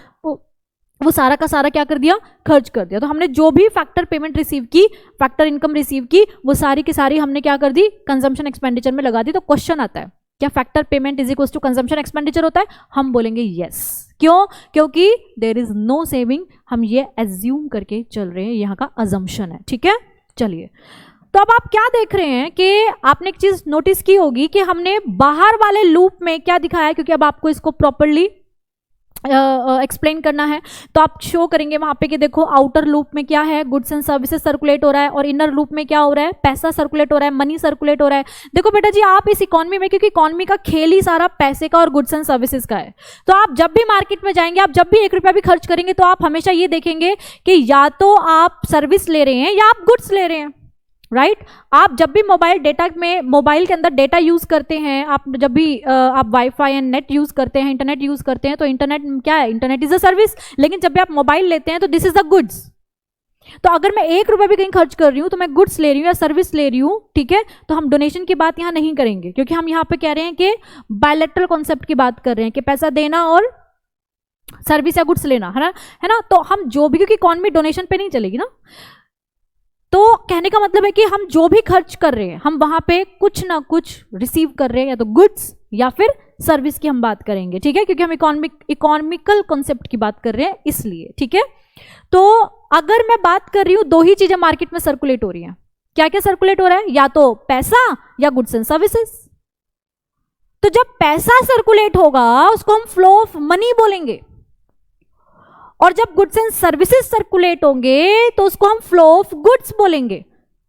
[SPEAKER 1] वो सारा का सारा क्या कर दिया? खर्च कर दिया। तो हमने जो भी फैक्टर पेमेंट रिसीव की, फैक्टर इनकम रिसीव की, वो सारी की सारी हमने क्या कर दी? कंजम्पशन एक्सपेंडिचर में लगा दी। तो क्वेश्चन आता है, क्या factor payment is equal to consumption expenditure होता है? हम बोलेंगे यस। क्यों? क्योंकि देयर इज नो सेविंग, हम ये एज्यूम करके चल रहे हैं, यहाँ का अजम्पशन है। ठीक है, चलिए। तो अब आप क्या देख रहे हैं कि आपने एक चीज नोटिस की होगी कि हमने बाहर वाले लूप में क्या दिखाया है, क्योंकि अब आपको इसको प्रॉपरली एक्सप्लेन करना है। तो आप शो करेंगे वहां पे कि देखो आउटर लूप में क्या है, गुड्स एंड सर्विसेज सर्कुलेट हो रहा है, और इनर लूप में क्या हो रहा है? पैसा सर्कुलेट हो रहा है, मनी सर्कुलेट हो रहा है। देखो बेटा जी, आप इस इकोनॉमी में, क्योंकि इकोनॉमी का खेल ही सारा पैसे का और गुड्स एंड सर्विसेज का है, तो आप जब भी मार्केट में जाएंगे, आप जब भी 1 रुपया भी खर्च करेंगे, तो आप हमेशा ये देखेंगे कि या तो आप सर्विस ले रहे हैं या आप गुड्स ले रहे हैं, राइट। आप जब भी मोबाइल डेटा में, मोबाइल के अंदर डेटा यूज करते हैं, आप जब भी आप वाईफाई एंड नेट यूज करते हैं, इंटरनेट यूज करते हैं, तो इंटरनेट क्या है? Internet is a service. लेकिन जब भी आप मोबाइल लेते हैं तो दिस इज द गुड्स। तो अगर मैं 1 रुपया भी कहीं खर्च कर रही हूं तो मैं गुड्स ले रही हूँ या सर्विस ले रही हूँ, ठीक है। तो हम डोनेशन की बात यहाँ नहीं करेंगे, क्योंकि हम यहाँ पे कह रहे हैं कि बायलैटरल कॉन्सेप्ट की बात कर रहे हैं कि पैसा देना और सर्विस या गुड्स लेना, है ना। तो हम जो भी, क्योंकि इकोनॉमी डोनेशन पे नहीं चलेगी ना, तो कहने का मतलब है कि हम जो भी खर्च कर रहे हैं, हम वहां पे कुछ ना कुछ रिसीव कर रहे हैं, या तो गुड्स या फिर सर्विस की हम बात करेंगे, ठीक है, क्योंकि हम इकोनॉमिकल कॉन्सेप्ट की बात कर रहे हैं इसलिए, ठीक है। तो अगर मैं बात कर रही हूं, 2 ही चीजें मार्केट में सर्कुलेट हो रही हैं। क्या क्या सर्कुलेट हो रहा है? या तो पैसा या गुड्स एंड सर्विसेज। तो जब पैसा सर्कुलेट होगा उसको हम फ्लो ऑफ मनी बोलेंगे, और जब गुड्स एंड सर्विसेज सर्कुलेट होंगे तो उसको हम फ्लो ऑफ गुड्स बोलेंगे।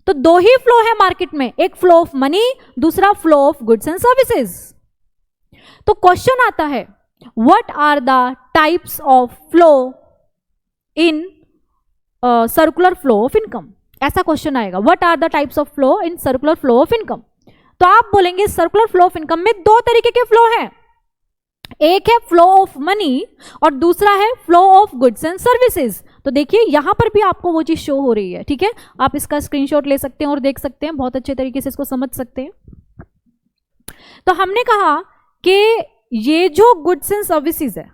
[SPEAKER 1] तो 2 ही फ्लो है मार्केट में, एक फ्लो ऑफ मनी, दूसरा flow of goods and services. तो क्वेश्चन आता है, what are the types of flow in circular flow of income? ऐसा क्वेश्चन आएगा, what are the types of flow in circular flow of income. तो आप बोलेंगे circular flow of income में 2 तरीके के फ्लो हैं, एक है फ्लो ऑफ मनी और दूसरा है flow of goods and services. तो देखिए यहां पर भी आपको वो चीज शो हो रही है, ठीक है। आप इसका स्क्रीनशॉट ले सकते हैं और देख सकते हैं, बहुत अच्छे तरीके से इसको समझ सकते हैं। तो हमने कहा कि ये जो गुड्स एंड सर्विसेज है,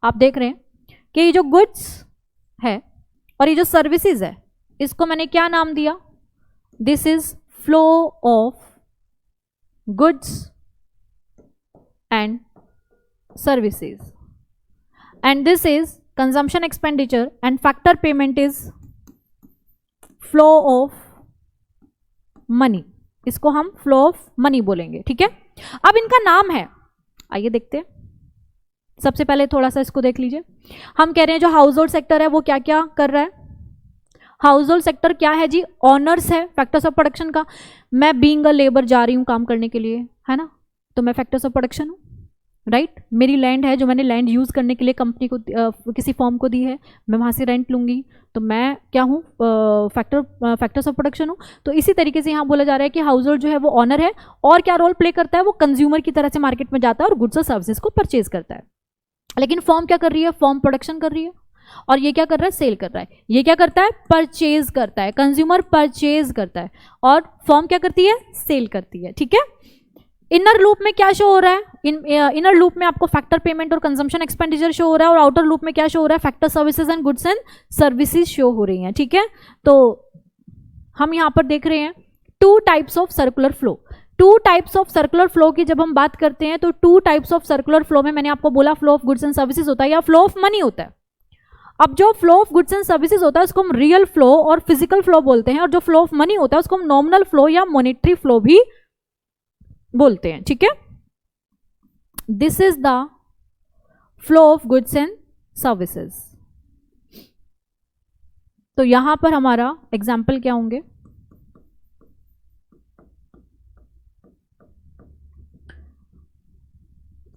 [SPEAKER 1] आप देख रहे हैं कि ये जो गुड्स है और ये जो सर्विसेज है, इसको मैंने क्या नाम दिया? This is flow of goods and services, and this is consumption expenditure, and factor payment is flow of money। इसको हम flow of money बोलेंगे, ठीक है। अब इनका नाम है, आइए देखते हैं। सबसे पहले थोड़ा सा इसको देख लीजिए। हम कह रहे हैं जो हाउस होल्ड सेक्टर है वो क्या क्या कर रहा है? हाउस होल्ड सेक्टर क्या है जी? ऑनर्स है फैक्टर्स ऑफ प्रोडक्शन का। मैं बीइंग अ लेबर जा रही हूँ काम करने के लिए, है ना, तो मैं फैक्टर्स ऑफ प्रोडक्शन हूँ। राइट। मेरी लैंड है जो मैंने लैंड यूज़ करने के लिए कंपनी को किसी फॉर्म को दी है, मैं वहाँ से रेंट लूँगी, तो मैं क्या हूँ, फैक्टर्स ऑफ प्रोडक्शन हूँ। तो इसी तरीके से यहाँ बोला जा रहा है कि हाउस होल्ड जो है वो ऑनर है और क्या रोल प्ले करता है, वो कंज्यूमर की तरह से मार्केट में जाता है और गुड्स और सर्विसेज को परचेज करता है। लेकिन फॉर्म क्या कर रही है, फॉर्म प्रोडक्शन कर रही है और ये क्या कर रहा है, सेल कर रहा है। ये क्या करता है, परचेज करता है, कंज्यूमर परचेज करता है और फॉर्म क्या करती है, सेल करती है। ठीक है। इनर लूप में क्या शो हो रहा है, इनर लूप में आपको फैक्टर पेमेंट और कंजम्पशन एक्सपेंडिचर शो हो रहा है और आउटर लूप में क्या शो हो रहा है, factor services and goods and services show हो रही हैं। ठीक है। तो हम यहां पर देख रहे हैं two types of circular flow. Two types of circular flow की जब हम बात करते हैं तो two types of circular flow में मैंने आपको बोला flow of goods and services होता है या फ्लो ऑफ मनी होता है। अब जो flow of goods and services होता है उसको हम रियल फ्लो और फिजिकल फ्लो बोलते हैं और जो फ्लो ऑफ मनी होता है उसको हम नॉमिनल फ्लो या मॉनेटरी फ्लो भी बोलते हैं। ठीक है। This is the flow of goods and services. तो यहां पर हमारा एग्जाम्पल क्या होंगे,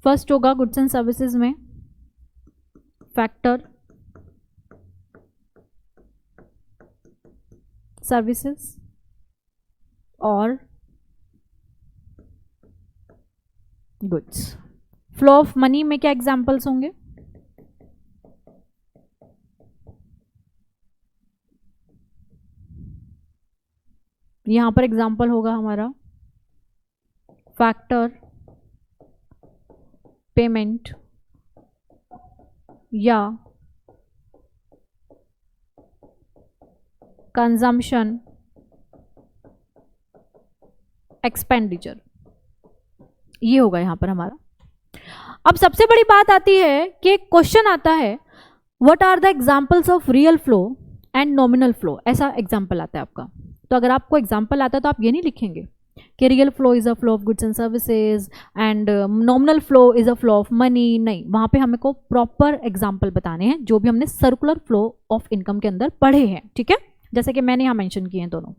[SPEAKER 1] फर्स्ट होगा गुड्स एंड सर्विसेज में फैक्टर सर्विसेज और गुड्स। फ्लो ऑफ मनी में क्या एग्जांपल्स होंगे, यहां पर एग्जांपल होगा हमारा फैक्टर पेमेंट या कंजम्पशन एक्सपेंडिचर, ये होगा यहां पर हमारा। अब सबसे बड़ी बात आती है कि क्वेश्चन आता है what are the examples of real flow and nominal flow, ऐसा एग्जांपल आता है आपका। तो अगर आपको एग्जांपल आता है तो आप ये नहीं लिखेंगे कि real flow is a flow of goods and services and nominal flow is a flow of money, नहीं, वहां पे हमें को प्रॉपर एग्जांपल बताने हैं जो भी हमने सर्कुलर फ्लो ऑफ इनकम के अंदर पढ़े हैं। ठीक है, जैसे कि मैंने यहां मेंशन किए हैं दोनों।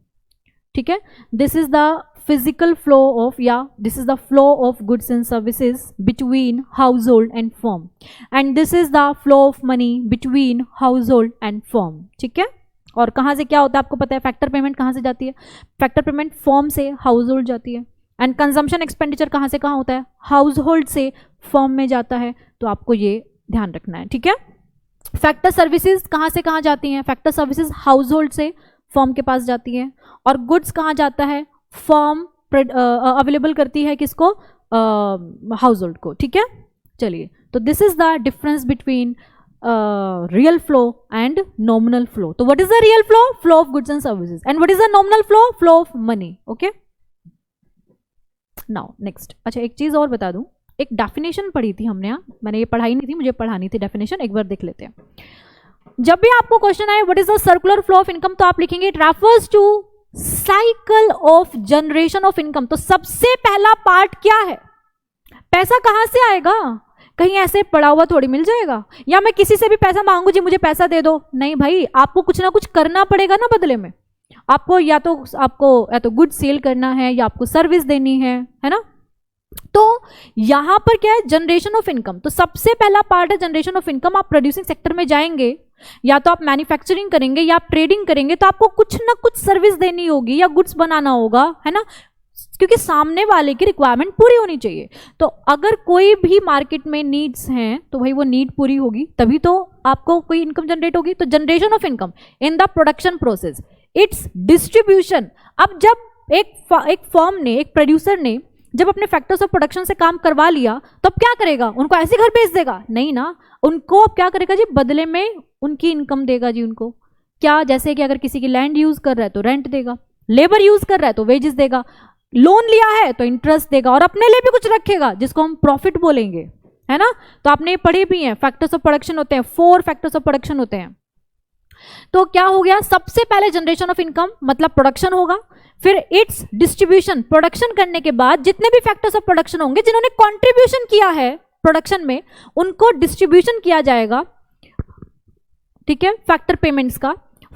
[SPEAKER 1] ठीक है, this is the physical flow of, this is the flow of goods and services between household and firm, and this is the flow of money between household and firm. ठीक है, और कहाँ से क्या होता है आपको पता है, फैक्टर पेमेंट कहाँ से जाती है, फैक्टर पेमेंट फर्म से हाउस होल्ड जाती है, एंड कंजम्पशन एक्सपेंडिचर कहाँ से कहाँ होता है, हाउस होल्ड से फर्म में जाता है। तो आपको ये ध्यान रखना है। ठीक है, फैक्टर सर्विसेज कहाँ से कहाँ जाती हैं, फैक्टर सर्विसेज हाउस होल्ड से फर्म के पास जाती है, और गुड्स कहाँ जाता है, फर्म अवेलेबल करती है किसको, हाउस होल्ड को। ठीक है, चलिए, तो this is the difference between real flow and nominal flow. तो what is the real flow, flow of goods and services, and what is the nominal flow, flow of money. Okay, now next. अच्छा, एक चीज और बता दूं, एक definition पढ़ी थी हमने, मैंने ये पढ़ाई नहीं थी, मुझे पढ़ानी थी डेफिनेशन, एक बार देख लेते हैं। जब भी आपको क्वेश्चन आए what is the circular flow of income, तो आप लिखेंगे it refers to cycle of generation of income. तो सबसे पहला पार्ट क्या है, पैसा कहां से आएगा, कहीं ऐसे पड़ा हुआ थोड़ी मिल जाएगा, या मैं किसी से भी पैसा मांगू जी मुझे पैसा दे दो, नहीं भाई, आपको कुछ ना कुछ करना पड़ेगा ना बदले में। आपको या तो गुड सेल करना है या आपको सर्विस देनी है ना। तो यहां पर क्या है, जनरेशन ऑफ इनकम। तो सबसे पहला पार्ट है जनरेशन ऑफ इनकम। आप प्रोड्यूसिंग सेक्टर में जाएंगे, या तो आप मैन्युफैक्चरिंग करेंगे या आप ट्रेडिंग करेंगे, तो आपको कुछ ना कुछ सर्विस देनी होगी या गुड्स बनाना होगा, है ना, क्योंकि सामने वाले की रिक्वायरमेंट पूरी होनी चाहिए। तो अगर कोई भी मार्केट में नीड्स हैं तो भाई वो नीड पूरी होगी तभी तो आपको कोई इनकम जनरेट होगी। तो generation of income in the production process, it's distribution. अब जब एक फर्म ने, एक प्रोड्यूसर ने जब अपने फैक्टर्स ऑफ प्रोडक्शन से काम करवा लिया, तब क्या करेगा, उनको ऐसे घर भेज देगा, नहीं ना, उनको अब क्या करेगा जी, बदले में उनकी इनकम देगा जी उनको। क्या, जैसे कि अगर किसी की लैंड यूज कर रहा है तो रेंट देगा, लेबर यूज कर रहा है तो वेजेस देगा, लोन लिया है तो इंटरेस्ट देगा, और अपने लिए भी कुछ रखेगा जिसको हम प्रॉफिट बोलेंगे, है ना। तो आपने पढ़े भी हैं, फैक्टर्स ऑफ प्रोडक्शन होते हैं, 4 फैक्टर्स ऑफ प्रोडक्शन होते हैं। तो क्या हो गया, सबसे पहले जनरेशन ऑफ इनकम मतलब प्रोडक्शन होगा, फिर इट्स डिस्ट्रीब्यूशन। प्रोडक्शन करने के बाद जितने भी फैक्टर्स ऑफ प्रोडक्शन होंगे, जिन्होंने कंट्रीब्यूशन किया है प्रोडक्शन में, उनको डिस्ट्रीब्यूशन किया जाएगा। ठीक है, फैक्टर पेमेंट्स का।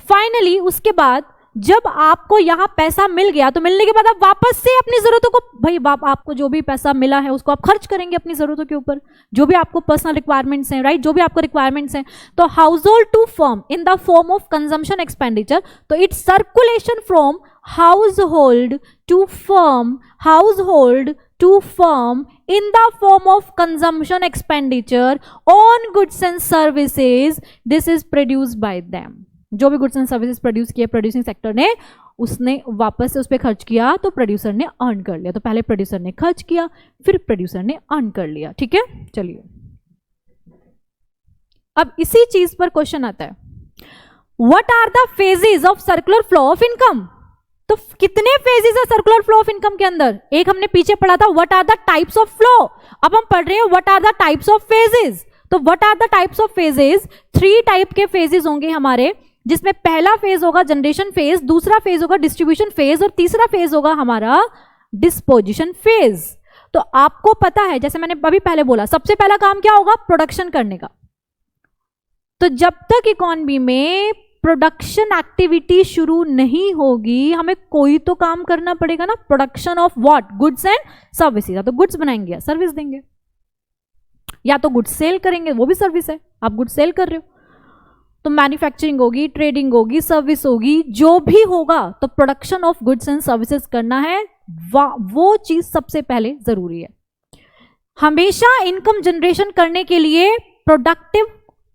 [SPEAKER 1] फाइनली उसके बाद जब आपको यहाँ पैसा मिल गया तो मिलने के बाद आप वापस से अपनी जरूरतों को, भाई आपको जो भी पैसा मिला है उसको आप खर्च करेंगे अपनी जरूरतों के ऊपर, जो भी आपको पर्सनल रिक्वायरमेंट्स हैं, राइट, जो भी आपको रिक्वायरमेंट्स हैं। तो household to firm in the form of consumption expenditure, तो it's circulation from household to firm, household to firm in the form of consumption expenditure on goods and services, this is produced by them। जो भी goods and services produce किए producing sector ने, उसने वापस से उस पर खर्च किया तो प्रोड्यूसर ने अर्न कर लिया। तो पहले प्रोड्यूसर ने खर्च किया, फिर प्रोड्यूसर ने अर्न कर लिया। ठीक है, चलिए अब इसी चीज पर क्वेश्चन आता है, what are the phases of circular flow of income. तो कितने फेजेस है सर्कुलर फ्लो ऑफ इनकम के अंदर? एक हमने पीछे पढ़ा था what are the types of flow, अब हम पढ़ रहे हैं what are the types of phases. तो what are the types of phases? 3 type के फेजेस होंगे हमारे, जिसमें पहला फेज होगा जनरेशन फेज, दूसरा फेज होगा डिस्ट्रीब्यूशन फेज और तीसरा फेज होगा हमारा डिस्पोजिशन फेज। तो आपको पता है, जैसे मैंने अभी पहले बोला, सबसे पहला काम क्या होगा? प्रोडक्शन करने का। तो जब तक इकोनॉमी में प्रोडक्शन एक्टिविटी शुरू नहीं होगी, हमें कोई तो काम करना पड़ेगा ना। Production of what? Goods and services. या तो गुड्स बनाएंगे या सर्विस देंगे, या तो गुड्स सेल करेंगे, वो भी सर्विस है, आप गुड्स सेल कर रहे हो। तो मैन्युफैक्चरिंग होगी, ट्रेडिंग होगी, सर्विस होगी, जो भी होगा, तो production of goods and services करना है, वो चीज सबसे पहले जरूरी है। हमेशा इनकम जनरेशन करने के लिए प्रोडक्टिव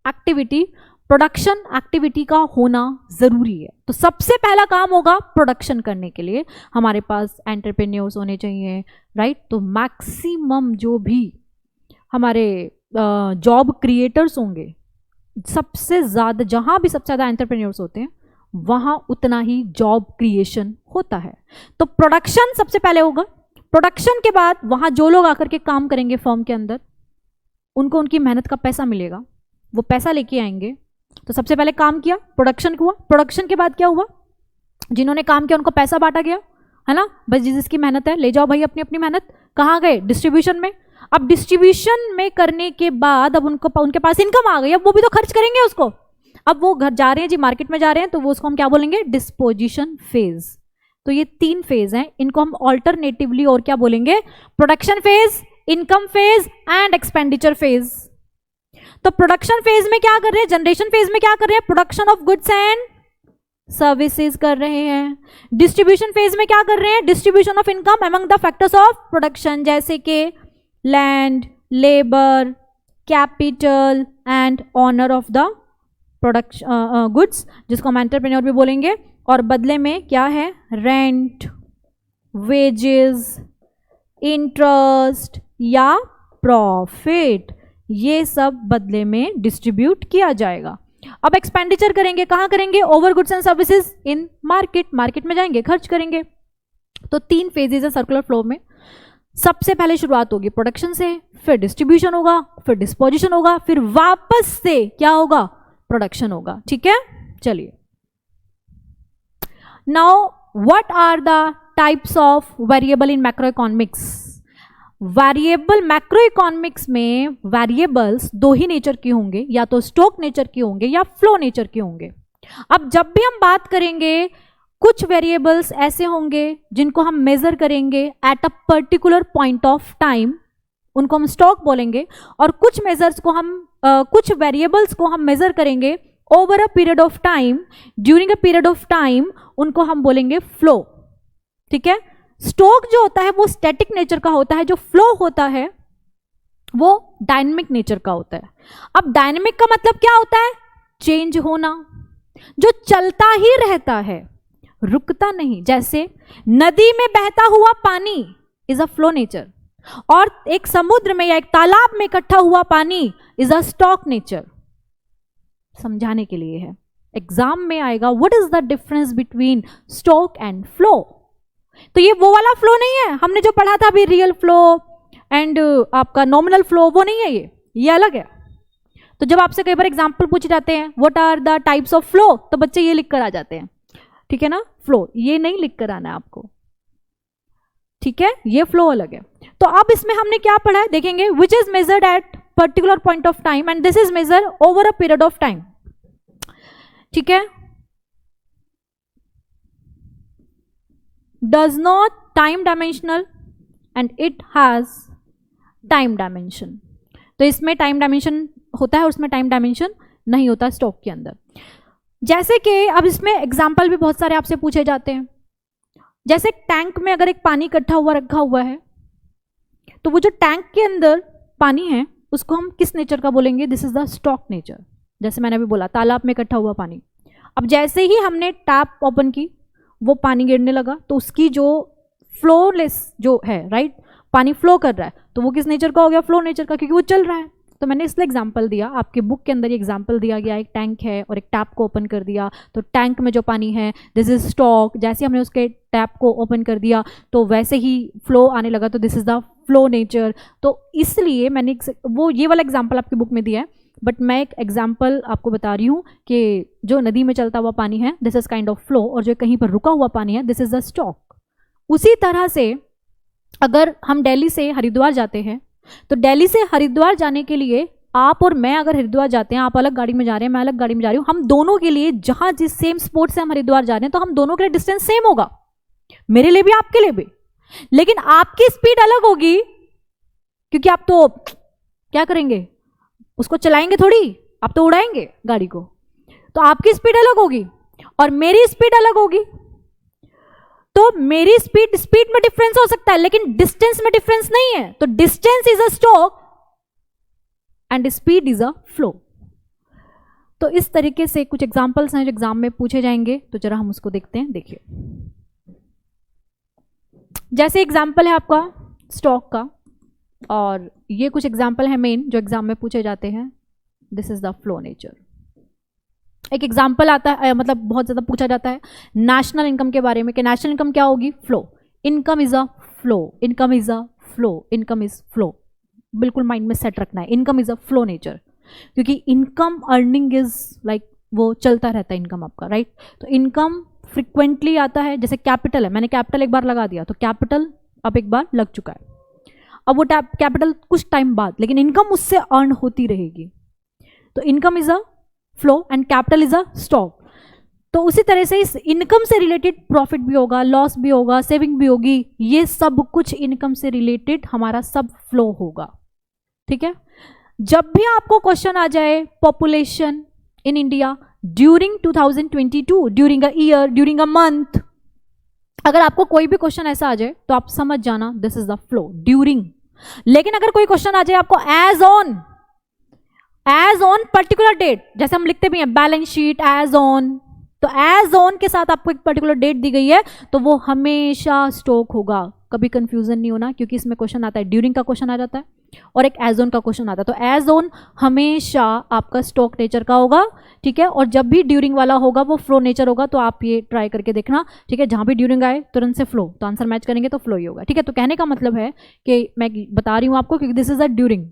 [SPEAKER 1] एक्टिविटी, प्रोडक्शन एक्टिविटी का होना जरूरी है। तो सबसे पहला काम होगा प्रोडक्शन करने के लिए हमारे पास एंटरप्रेन्योर्स होने चाहिए, राइट। तो मैक्सिमम जो भी हमारे जॉब क्रिएटर्स होंगे, सबसे ज़्यादा, जहाँ भी सबसे ज़्यादा एंटरप्रेन्योर्स होते हैं वहाँ उतना ही जॉब क्रिएशन होता है। तो प्रोडक्शन सबसे पहले होगा। प्रोडक्शन के बाद वहाँ जो लोग आकर के काम करेंगे फर्म के अंदर, उनको उनकी मेहनत का पैसा मिलेगा, वो पैसा लेके आएंगे। तो सबसे पहले काम किया, प्रोडक्शन हुआ। प्रोडक्शन के बाद क्या हुआ? जिन्होंने काम किया उनको पैसा बांटा गया, है ना। बस जिसकी मेहनत है ले जाओ भाई अपनी अपनी मेहनत। कहाँ गए? डिस्ट्रीब्यूशन में। अब डिस्ट्रीब्यूशन में करने के बाद अब उनके पास इनकम आ गई, अब वो भी तो खर्च करेंगे उसको। अब वो घर जा रहे हैं जी, मार्केट में जा रहे हैं, तो वो उसको हम क्या बोलेंगे? Disposition phase. तो ये 3 फेज हैं, इनको हम ऑल्टरनेटिवली और क्या बोलेंगे? Production phase, income phase and expenditure phase. तो प्रोडक्शन फेज में क्या कर रहे हैं? जनरेशन फेज में क्या कर रहे हैं? Production of goods and services कर रहे हैं। डिस्ट्रीब्यूशन फेज में क्या कर रहे हैं? Distribution of income among the factors of production, जैसे कि land, labour, capital and owner of the production goods, जिसको हम एंटरप्रेन्योर भी बोलेंगे। और बदले में क्या है? रेंट, वेजेस, इंटरेस्ट या प्रॉफिट, ये सब बदले में डिस्ट्रीब्यूट किया जाएगा। अब एक्सपेंडिचर करेंगे, कहाँ करेंगे? Over goods and services in market, market में जाएंगे, खर्च करेंगे। तो 3 फेजेस है सर्कुलर फ्लो में। सबसे पहले शुरुआत होगी प्रोडक्शन से, फिर डिस्ट्रीब्यूशन होगा, फिर डिस्पोजिशन होगा, फिर वापस से क्या होगा? प्रोडक्शन होगा। ठीक है, चलिए। Now what are the types of variable in macro economics? Variable macro economics में वेरिएबल्स 2 ही नेचर के होंगे, या तो स्टॉक नेचर के होंगे या फ्लो नेचर के होंगे। अब जब भी हम बात करेंगे, कुछ वेरिएबल्स ऐसे होंगे जिनको हम मेजर करेंगे at a particular point of time, उनको हम स्टॉक बोलेंगे। और कुछ मेजर्स को हम कुछ वेरिएबल्स को हम मेजर करेंगे over a period of time, during a period of time, उनको हम बोलेंगे फ्लो। ठीक है, स्टॉक जो होता है वो स्टैटिक नेचर का होता है, जो फ्लो होता है वो डायनेमिक नेचर का होता है। अब डायनेमिक का मतलब क्या होता है? चेंज होना, जो चलता ही रहता है, रुकता नहीं। जैसे नदी में बहता हुआ पानी इज अ फ्लो नेचर, और एक समुद्र में या एक तालाब में इकट्ठा हुआ पानी इज अ स्टॉक नेचर। समझाने के लिए है, एग्जाम में आएगा what is the difference between stock and flow. तो ये वो वाला फ्लो नहीं है हमने जो पढ़ा था अभी, रियल फ्लो एंड आपका नॉमिनल फ्लो, वो नहीं है, ये अलग है। तो जब आपसे कई बार एग्जाम्पल पूछे जाते हैं what are the types of flow, तो बच्चे ये लिख कर आ जाते हैं। ठीक है ना, फ्लो ये नहीं लिख कर आना है आपको। ठीक है, ये फ्लो अलग है। तो अब इसमें हमने क्या पढ़ा है देखेंगे, which is measured at particular point of time and this is measure over a period of time. ठीक है, does not time dimensional and it has time dimension. तो इसमें टाइम डायमेंशन होता है और उसमें टाइम डायमेंशन नहीं होता स्टॉक के अंदर। जैसे कि अब इसमें एग्जाम्पल भी बहुत सारे आपसे पूछे जाते हैं। जैसे टैंक में अगर एक पानी इकट्ठा हुआ रखा हुआ है, तो वो जो टैंक के अंदर पानी है उसको हम किस नेचर का बोलेंगे? This is the stock nature. जैसे मैंने अभी बोला, तालाब में इकट्ठा हुआ पानी, अब जैसे ही हमने टैप ओपन की वो पानी गिरने लगा, तो उसकी जो फ्लोलेस जो है, राइट, पानी फ्लो कर रहा है, तो वो किस नेचर का हो गया? फ्लो नेचर का, क्योंकि वो चल रहा है। तो मैंने इसलिए एग्जाम्पल दिया, आपके बुक के अंदर ये एग्जाम्पल दिया गया, एक टैंक है और एक टैप को ओपन कर दिया, तो टैंक में जो पानी है दिस इज स्टॉक। जैसे हमने उसके टैप को ओपन कर दिया तो वैसे ही फ्लो आने लगा, तो this is the flow nature. तो इसलिए मैंने वो ये वाला एग्जाम्पल आपकी बुक में दिया है, बट मैं एक एग्जाम्पल आपको बता रही हूँ कि जो नदी में चलता हुआ पानी है this is kind of flow, और जो कहीं पर रुका हुआ पानी है दिस इज द स्टॉक। उसी तरह से अगर हम दिल्ली से हरिद्वार जाते हैं, तो दिल्ली से हरिद्वार जाने के लिए आप और मैं अगर हरिद्वार जाते हैं, आप अलग गाड़ी में जा रहे हैं, मैं अलग गाड़ी में जा रही हूँ, हम दोनों के लिए जहां जिस सेम स्पॉट से हम हरिद्वार जा रहे हैं, तो हम दोनों के लिए डिस्टेंस सेम होगा, मेरे लिए भी आपके लिए भी, लेकिन आपकी स्पीड अलग होगी, क्योंकि आप तो क्या करेंगे? उसको चलाएंगे थोड़ी, आप तो उड़ाएंगे गाड़ी को, तो आपकी स्पीड अलग होगी और मेरी स्पीड अलग होगी। तो मेरी स्पीड में डिफरेंस हो सकता है, लेकिन डिस्टेंस में डिफरेंस नहीं है। तो distance is a stock and speed is a flow. तो इस तरीके से कुछ एग्जांपल्स हैं जो एग्जाम में पूछे जाएंगे, तो जरा हम उसको देखते हैं। देखिए, जैसे एग्जांपल है आपका स्टॉक का, और ये कुछ एग्जांपल है मेन जो एग्जाम में पूछे जाते हैं। This is the flow nature. एक एग्जाम्पल आता है, मतलब बहुत ज़्यादा पूछा जाता है नेशनल इनकम के बारे में, कि नेशनल इनकम क्या होगी? Flow. Income is a flow, income is a flow, income is flow. बिल्कुल माइंड में सेट रखना है, income is a flow nature, क्योंकि इनकम अर्निंग इज लाइक वो चलता रहता है इनकम आपका, राइट। तो इनकम फ्रिक्वेंटली आता है, जैसे कैपिटल है, मैंने कैपिटल एक बार लगा दिया तो कैपिटल अब एक बार लग चुका है, अब वो कैपिटल कुछ टाइम बाद, लेकिन इनकम उससे अर्न होती रहेगी। तो income is a flow and capital is a stock. तो उसी तरह से इस इनकम से रिलेटेड प्रॉफिट भी होगा, लॉस भी होगा, सेविंग भी होगी, ये सब कुछ इनकम से रिलेटेड हमारा सब फ्लो होगा, ठीक है। जब भी आपको क्वेश्चन आ जाए population in India during 2022, during a year, during a month, अगर आपको कोई भी क्वेश्चन ऐसा आ जाए तो आप समझ जाना this is the flow during. लेकिन अगर कोई क्वेश्चन आ जाए आपको एज ऑन पर्टिकुलर डेट, जैसे हम लिखते भी हैं बैलेंस शीट एज ऑन, तो एज ऑन के साथ आपको एक पर्टिकुलर डेट दी गई है, तो वो हमेशा स्टॉक होगा। कभी कंफ्यूजन नहीं होना, क्योंकि इसमें क्वेश्चन आता है ड्यूरिंग का क्वेश्चन आ जाता है और एक एज ऑन का क्वेश्चन आता है। तो एज ऑन हमेशा आपका स्टॉक नेचर का होगा, ठीक है। और जब भी ड्यूरिंग वाला होगा वो फ्लो नेचर होगा। तो आप ये ट्राई करके देखना, ठीक है। जहां भी ड्यूरिंग आए तुरंत से फ्लो, तो आंसर मैच करेंगे तो फ्लो ही होगा, ठीक है। तो कहने का मतलब है कि मैं बता रही हूँ आपको, क्योंकि this is a during,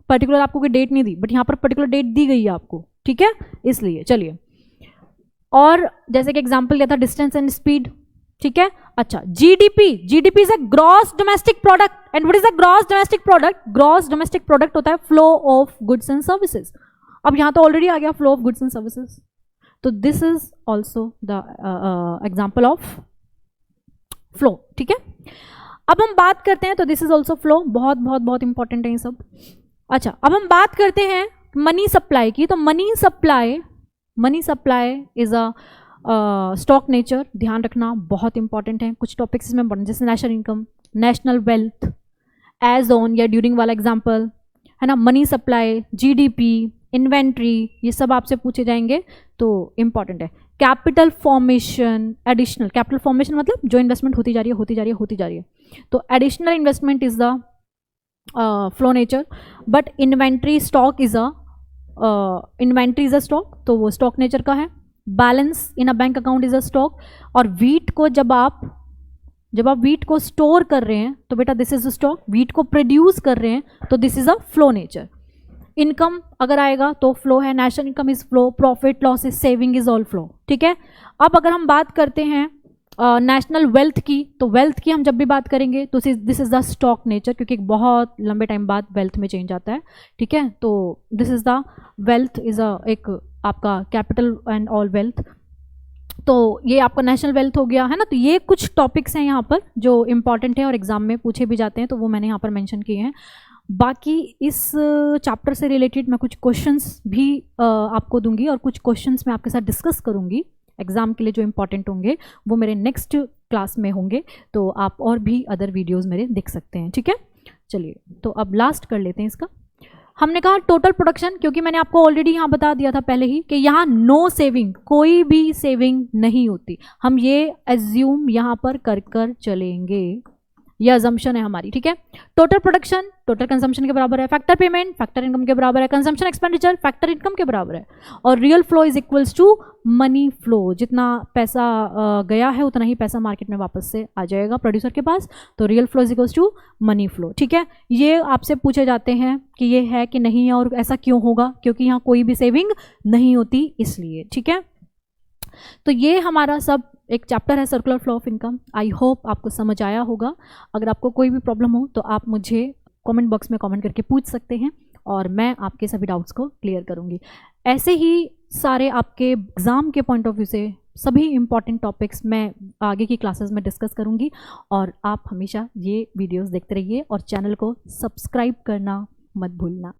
[SPEAKER 1] particular आपको कोई डेट नहीं दी, बट यहाँ पर पर्टिकुलर डेट दी गई है आपको, ठीक है, इसलिए। चलिए, और जैसे कि एग्जांपल दिया था डिस्टेंस एंड स्पीड, ठीक है। अच्छा, GDP is a gross domestic product, and what is a gross domestic product? Gross domestic product होता है flow of goods and services. अब यहाँ तो ऑलरेडी आ गया फ्लो ऑफ गुड्स एंद सर्विसेज, तो this is also the example of flow, ठीक है। अब हम बात करते हैं, तो दिस इज ऑल्सो फ्लो, बहुत बहुत बहुत इंपॉर्टेंट है ये सब। अच्छा, अब हम बात करते हैं मनी सप्लाई की। तो money supply is a stock nature, ध्यान रखना बहुत इंपॉर्टेंट है। कुछ टॉपिक्स इसमें पढ़ना, जैसे national income, national wealth, as on या ड्यूरिंग वाला एग्जाम्पल है ना, मनी सप्लाई, जीडीपी, इन्वेंट्री, ये सब आपसे पूछे जाएंगे, तो इंपॉर्टेंट है। Capital formation, additional capital formation मतलब जो इन्वेस्टमेंट होती जा रही है, तो additional investment is the flow nature. But inventory stock is a stock, तो वो स्टॉक नेचर का है। Balance in a bank account is a stock. और वीट को जब आप वीट को स्टोर कर रहे हैं तो बेटा this is a stock. Wheat को प्रोड्यूस कर रहे हैं तो this is a flow nature. Income अगर आएगा तो फ्लो है, national income is flow, profit loss is saving is all flow, ठीक है। अब अगर हम बात करते हैं नेशनल वेल्थ की, तो वेल्थ की हम जब भी बात करेंगे तो this is the stock nature, क्योंकि बहुत लंबे टाइम बाद वेल्थ में चेंज आता है, ठीक है। तो this is the wealth is एक आपका कैपिटल एंड ऑल वेल्थ। तो ये आपका नेशनल वेल्थ हो गया है ना। तो ये कुछ टॉपिक्स हैं यहाँ पर जो इम्पॉर्टेंट है और एग्जाम में पूछे भी जाते हैं, तो वो मैंने यहाँ पर मेंशन किए हैं। बाकी इस चैप्टर से रिलेटेड मैं कुछ क्वेश्चंस भी आपको दूंगी और कुछ क्वेश्चंस मैं आपके साथ डिस्कस करूंगी एग्जाम के लिए जो इम्पॉर्टेंट होंगे, वो मेरे नेक्स्ट क्लास में होंगे, तो आप और भी अदर वीडियोज़ मेरे देख सकते हैं, ठीक है। चलिए, तो अब लास्ट कर लेते हैं इसका। हमने कहा टोटल प्रोडक्शन, क्योंकि मैंने आपको ऑलरेडी यहाँ बता दिया था पहले ही कि यहाँ नो सेविंग, कोई भी सेविंग नहीं होती। हम ये एज्यूम यहाँ पर कर चलेंगे, ये अजम्पशन है हमारी, ठीक है। टोटल प्रोडक्शन टोटल कंजम्पशन के बराबर है, फैक्टर पेमेंट फैक्टर इनकम के बराबर है, कंजम्पशन एक्सपेंडिचर फैक्टर इनकम के बराबर है, और real flow is equals to money flow. जितना पैसा गया है उतना ही पैसा मार्केट में वापस से आ जाएगा प्रोड्यूसर के पास, तो real flow is equals to money flow, ठीक है। ये आपसे पूछे जाते हैं कि ये है कि नहीं है और ऐसा क्यों होगा, क्योंकि यहाँ कोई भी सेविंग नहीं होती इसलिए, ठीक है। तो ये हमारा सब एक चैप्टर है circular flow of income. I hope आपको समझ आया होगा। अगर आपको कोई भी प्रॉब्लम हो तो आप मुझे कमेंट बॉक्स में कमेंट करके पूछ सकते हैं और मैं आपके सभी डाउट्स को क्लियर करूंगी। ऐसे ही सारे आपके एग्ज़ाम के पॉइंट ऑफ व्यू से सभी इंपॉर्टेंट टॉपिक्स मैं आगे की क्लासेस में डिस्कस करूंगी, और आप हमेशा ये वीडियोस देखते रहिए और चैनल को सब्सक्राइब करना मत भूलना।